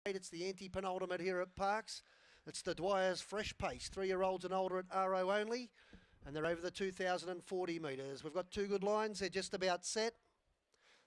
It's the anti-penultimate here at Parkes. It's the DWYERS Fresh Pace, 3-year-olds and older at RO only, and they're over the 2,040 metres. We've got two good lines, they're just about set.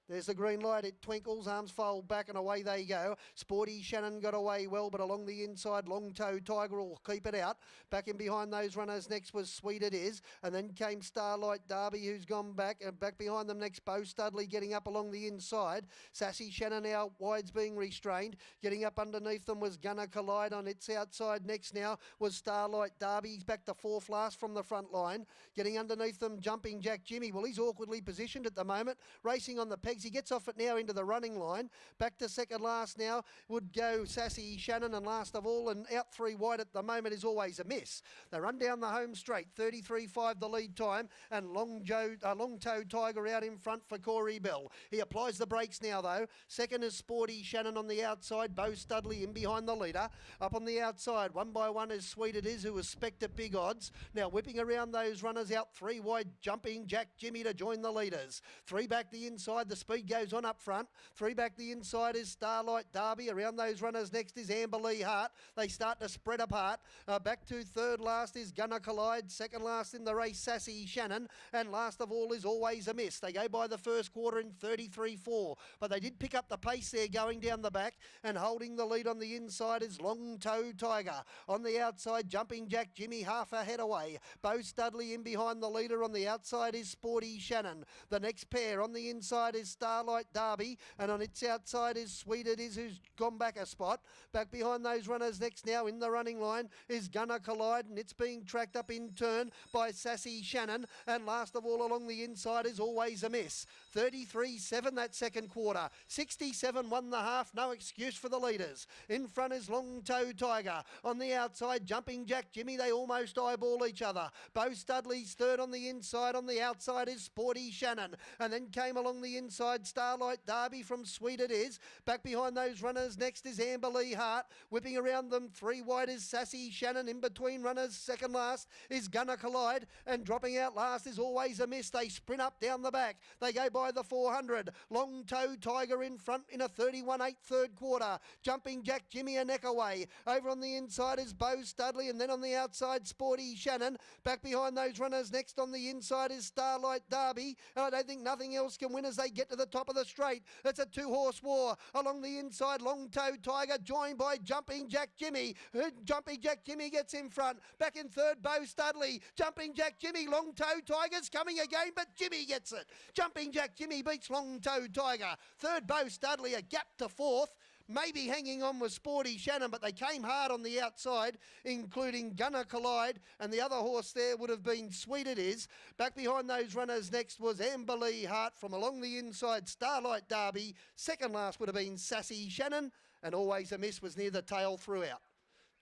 There's the green light, it twinkles, arms fold back and away they go. Sporty Shannon got away well, but along the inside, Long Toe Tiger will keep it out. Back in behind those runners, next was Sweet It Is, and then came Starlight Derby, who's gone back, and back behind them next, Bo Studley getting up along the inside. Sassy Shannon out wide's being restrained. Getting up underneath them was Gonna Collide. On its outside next now was Starlight Derby. He's back to fourth last from the front line. Getting underneath them, Jumping Jack Jimmy. Well, he's awkwardly positioned at the moment, racing on the pegs. He gets off it now into the running line. Back to second last now would go Sassy Shannon, and last of all, and out three wide at the moment is Always a Miss. They run down the home straight, 33.5 the lead time, and Long Toe Tiger out in front for Corey Bell. He applies the brakes now though. Second is Sporty Shannon on the outside, Bo Studley in behind the leader. Up on the outside, one by one is Sweet It Is, who was spec'd at big odds. Now whipping around those runners out three wide, Jumping Jack Jimmy to join the leaders. Three back the inside, the speed goes on up front. Three back the inside is Starlight Derby. Around those runners next is Amber Lee Hart. They start to spread apart. Back to third last is Gonna Collide. Second last in the race, Sassy Shannon. And last of all is Always a Miss. They go by the first quarter in 33.4. But they did pick up the pace there going down the back. And holding the lead on the inside is Long Toe Tiger. On the outside, Jumping Jack Jimmy half a head away. Bo Studley in behind the leader. On the outside is Sporty Shannon. The next pair on the inside is Starlight Derby, and on its outside is Sweet It Is, who's gone back a spot. Back behind those runners next now in the running line is Gonna Collide, and it's being tracked up in turn by Sassy Shannon, and last of all along the inside is Always a Miss. 33.7 that second quarter, 67.1 the half, no excuse for the leaders. In front is Long Toe Tiger. On the outside, Jumping Jack Jimmy, they almost eyeball each other. Bo Studley's third on the inside. On the outside is Sporty Shannon, and then came along the inside Starlight Derby from Sweet It Is. Back behind those runners next is Amber Lee Hart. Whipping around them three wide is Sassy Shannon. In between runners second last is Gonna Collide, and dropping out last is Always a Miss. They sprint up down the back. They go by the 400. Long Toe Tiger in front in a 31.8 third quarter. Jumping Jack Jimmy a neck away. Over on the inside is Bo Studley, and then on the outside Sporty Shannon. Back behind those runners next on the inside is Starlight Derby, and I don't think nothing else can win as they get to the top of the straight. It's a two-horse war. Along the inside, Long Toe Tiger joined by Jumping Jack Jimmy. Jumping Jack Jimmy gets in front. Back in third, Bo Studley. Jumping Jack Jimmy, Long Toe Tiger's coming again, but Jimmy gets it. Jumping Jack Jimmy beats Long Toe Tiger. Third, Bo Studley, a gap to fourth. Maybe hanging on with Sporty Shannon, but they came hard on the outside, including Gonna Collide, and the other horse there would have been Sweet It Is. Back behind those runners next was Amber Lee Hart. From along the inside, Starlight Derby. Second last would have been Sassy Shannon, and Always a Miss was near the tail throughout.